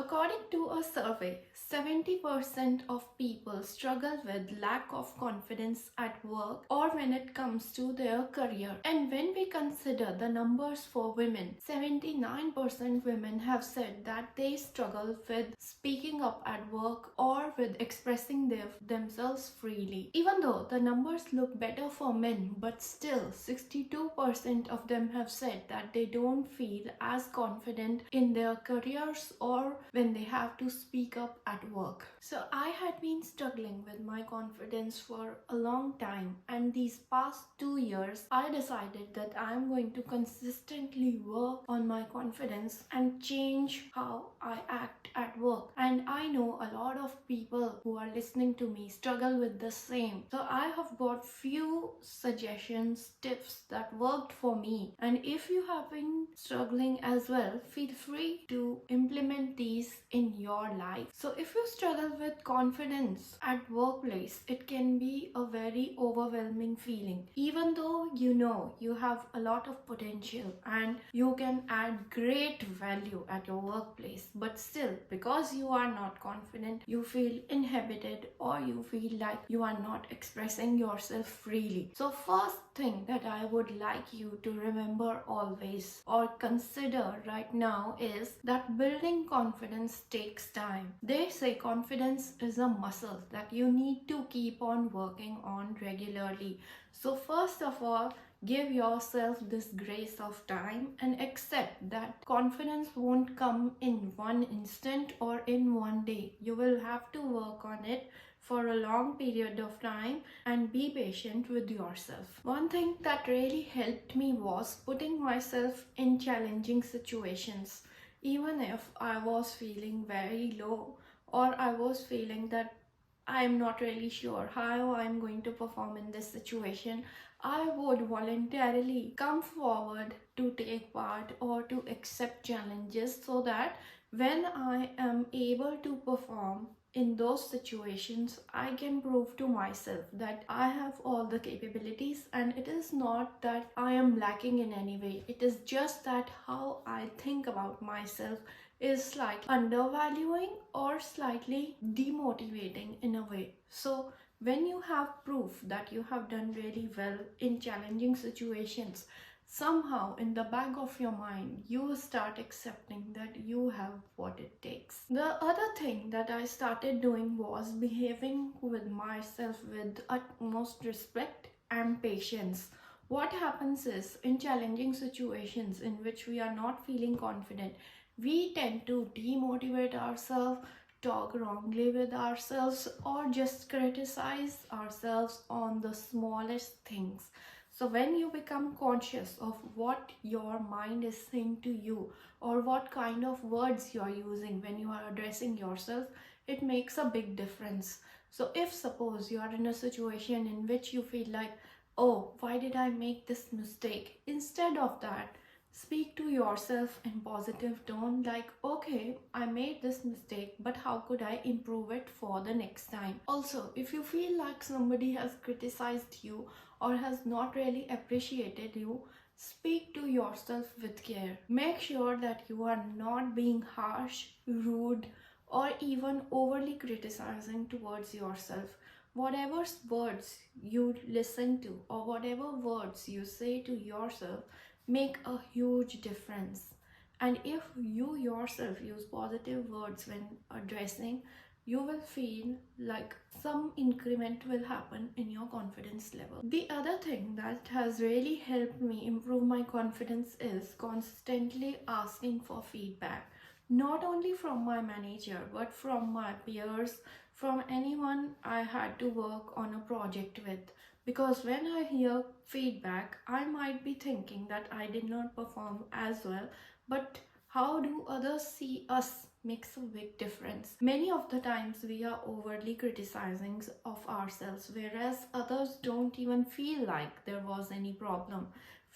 According to a survey, 70% of people struggle with lack of confidence at work or when it comes to their career. And when we consider the numbers for women, 79% women have said that they struggle with speaking up at work or with expressing themselves freely. Even though the numbers look better for men, but still 62% of them have said that they don't feel as confident in their careers or when they have to speak up at work. So I had been struggling with my confidence for a long time, and these past 2 years I decided that I'm going to consistently work on my confidence and change how I act at work. And I know a lot of people who are listening to me struggle with the same. So I have got few suggestions, tips that worked for me, and if you have been struggling as well, feel free to implement these in your life. So if you struggle with confidence at workplace, it can be a very overwhelming feeling. Even though you know you have a lot of potential and you can add great value at your workplace, but still because you are not confident, you feel inhibited or you feel like you are not expressing yourself freely. So first thing that I would like you to remember always or consider right now is that building confidence takes time. They say confidence is a muscle that you need to keep on working on regularly. So first of all, give yourself this grace of time and accept that confidence won't come in one instant or in one day. You will have to work on it for a long period of time and be patient with yourself. One thing that really helped me was putting myself in challenging situations. Even if I was feeling very low or I was feeling that I'm not really sure how I'm going to perform in this situation, I would voluntarily come forward to take part or to accept challenges so that when I am able to perform in those situations, I can prove to myself that I have all the capabilities, and it is not that I am lacking in any way. It is just that how I think about myself is slightly undervaluing or slightly demotivating in a way. So when you have proof that you have done really well in challenging situations, somehow in the back of your mind you start accepting that you have what it takes. The other thing that I started doing was behaving with myself with utmost respect and patience. What happens is, in challenging situations in which we are not feeling confident, we tend to demotivate ourselves, talk wrongly with ourselves, or just criticize ourselves on the smallest things. So when you become conscious of what your mind is saying to you or what kind of words you are using when you are addressing yourself, it makes a big difference. So if suppose you are in a situation in which you feel like, oh, why did I make this mistake? Instead of that, speak to yourself in positive tone like, okay, I made this mistake, but how could I improve it for the next time? Also, if you feel like somebody has criticized you or has not really appreciated you, speak to yourself with care. Make sure that you are not being harsh, rude, or even overly criticizing towards yourself. Whatever words you listen to or whatever words you say to yourself make a huge difference. And if you yourself use positive words when addressing, you will feel like some increment will happen in your confidence level. The other thing that has really helped me improve my confidence is constantly asking for feedback, not only from my manager but from my peers, from anyone I had to work on a project with. Because when I hear feedback, I might be thinking that I did not perform as well, but how do others see us makes a big difference. Many of the times we are overly criticizing of ourselves, whereas others don't even feel like there was any problem.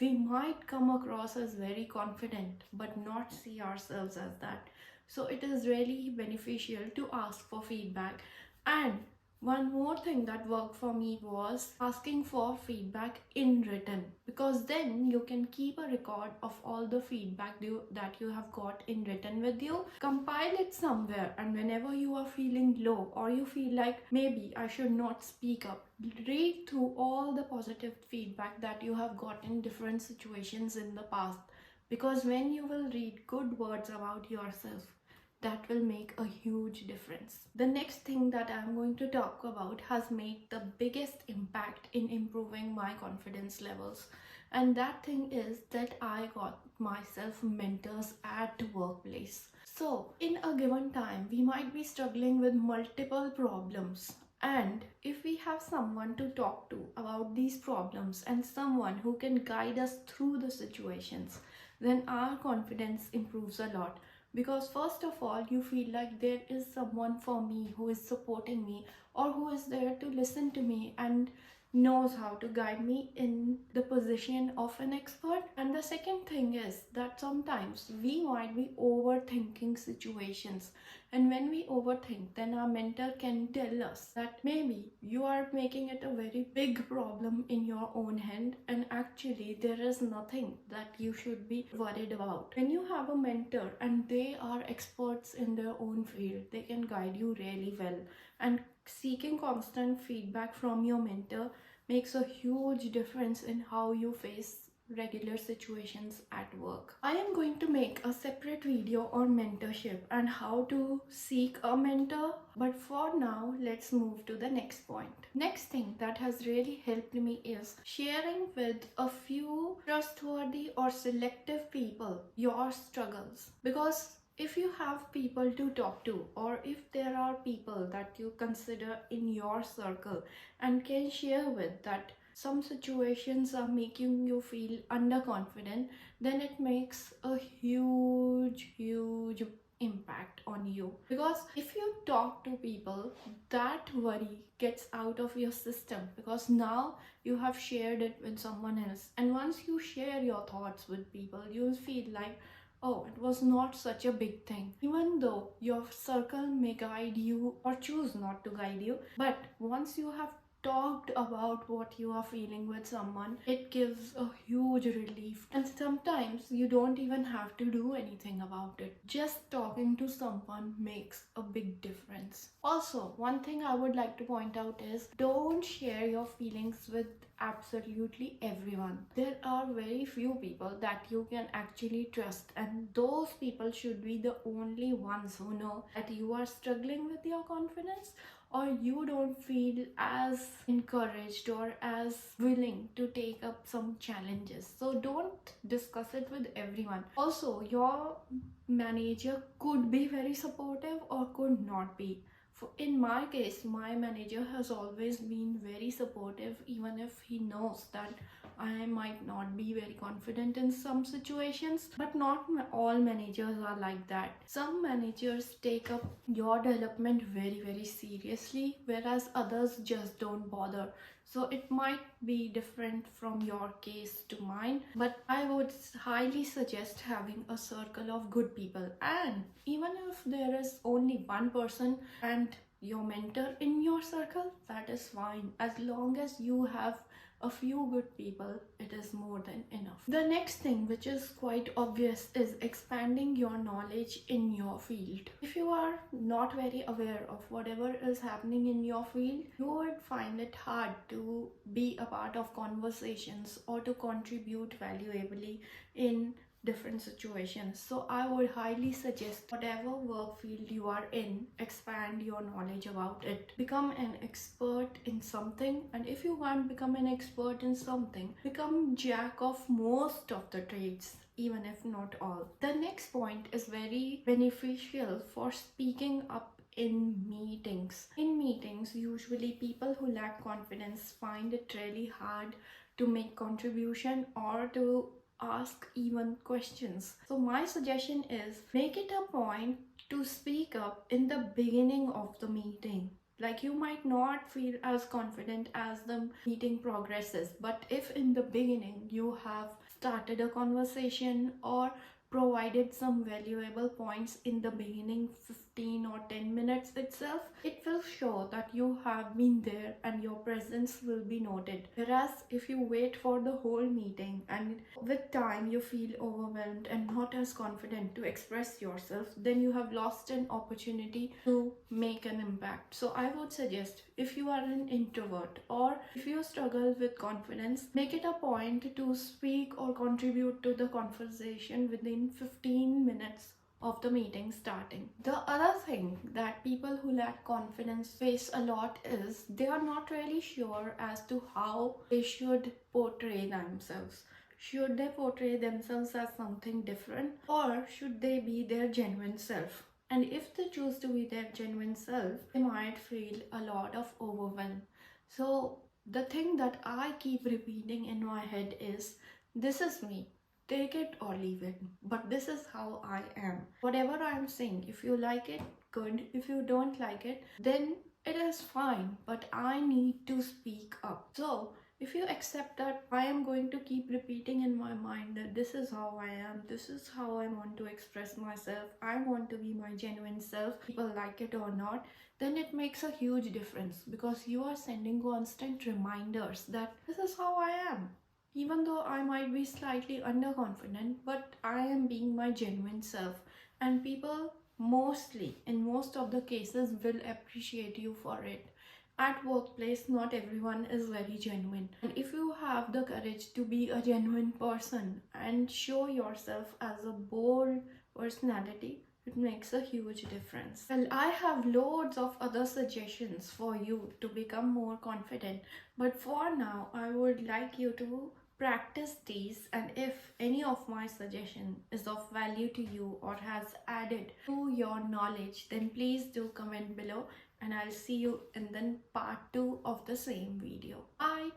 We might come across as very confident, but not see ourselves as that. So it is really beneficial to ask for feedback. And One more thing that worked for me was asking for feedback in written, because then you can keep a record of all the feedback that you have got in written with you, compile it somewhere, and whenever you are feeling low or you feel like maybe I should not speak up, read through all the positive feedback that you have got in different situations in the past, because when you will read good words about yourself, that will make a huge difference. The next thing that I'm going to talk about has made the biggest impact in improving my confidence levels. And that thing is that I got myself mentors at workplace. So, in a given time, we might be struggling with multiple problems. And if we have someone to talk to about these problems and someone who can guide us through the situations, then our confidence improves a lot, because first of all you feel like there is someone for me who is supporting me or who is there to listen to me and knows how to guide me in the position of an expert. And the second thing is that sometimes we might be overthinking situations, and when we overthink, then our mentor can tell us that maybe you are making it a very big problem in your own hand, and actually there is nothing that you should be worried about. When you have a mentor and they are experts in their own field, they can guide you really well. And seeking constant feedback from your mentor makes a huge difference in how you face regular situations at work. I am going to make a separate video on mentorship and how to seek a mentor, but for now let's move to the next point. Next thing that has really helped me is sharing with a few trustworthy or selective people your struggles, because if you have people to talk to, or if there are people that you consider in your circle and can share with, that some situations are making you feel underconfident, then it makes a huge impact on you. Because if you talk to people, that worry gets out of your system, because now you have shared it with someone else. And once you share your thoughts with people, you'll feel like, oh, it was not such a big thing. Even though your circle may guide you or choose not to guide you, but once you have talked about what you are feeling with someone, it gives a huge relief. And sometimes you don't even have to do anything about it. Just talking to someone makes a big difference. Also, one thing I would like to point out is don't share your feelings with absolutely everyone. There are very few people that you can actually trust, and those people should be the only ones who know that you are struggling with your confidence, or you don't feel as encouraged or as willing to take up some challenges. So don't discuss it with everyone. Also, your manager could be very supportive or could not be. In my case, my manager has always been very supportive, even if he knows that I might not be very confident in some situations. But not all managers are like that. Some managers take up your development very seriously, whereas others just don't bother. So it might be different from your case to mine, but I would highly suggest having a circle of good people. And even if there is only one person and your mentor in your circle, that is fine. As long as you have a few good people, it is more than enough. The next thing, which is quite obvious, is expanding your knowledge in your field. If you are not very aware of whatever is happening in your field, you would find it hard to be a part of conversations or to contribute valuably in different situations. So I would highly suggest, whatever work field you are in, expand your knowledge about it. Become an expert in something, and if you want to become an expert in something, become jack of most of the trades, even if not all. The next point is very beneficial for speaking up in meetings. In meetings, usually people who lack confidence find it really hard to make contribution or to ask even questions. So my suggestion is, make it a point to speak up in the beginning of the meeting. Like, you might not feel as confident as the meeting progresses, but if in the beginning you have started a conversation or provided some valuable points in the beginning 15 or 10 minutes itself, it will show that you have been there and your presence will be noted. Whereas if you wait for the whole meeting and with time you feel overwhelmed and not as confident to express yourself, then you have lost an opportunity to make an impact. So I would suggest, if you are an introvert or if you struggle with confidence, make it a point to speak or contribute to the conversation within 15 minutes of the meeting starting. The other thing that people who lack confidence face a lot is they are not really sure as to how they should portray themselves. Should they portray themselves as something different, or should they be their genuine self? And if they choose to be their genuine self, they might feel a lot of overwhelm. So the thing that I keep repeating in my head is, this is me. Take it or leave it. But this is how I am. Whatever I'm saying, if you like it, good. If you don't like it, then it is fine. But I need to speak up. So if you accept that I am going to keep repeating in my mind that this is how I am, this is how I want to express myself, I want to be my genuine self, people like it or not, then it makes a huge difference, because you are sending constant reminders that this is how I am. Even though I might be slightly underconfident, but I am being my genuine self, and people mostly, in most of the cases, will appreciate you for it. At workplace, not everyone is very genuine, and if you have the courage to be a genuine person and show yourself as a bold personality, it makes a huge difference. Well, I have loads of other suggestions for you to become more confident, but for now I would like you to practice these, and if any of my suggestion is of value to you or has added to your knowledge, then please do comment below, and I'll see you in the part 2 of the same video. Bye.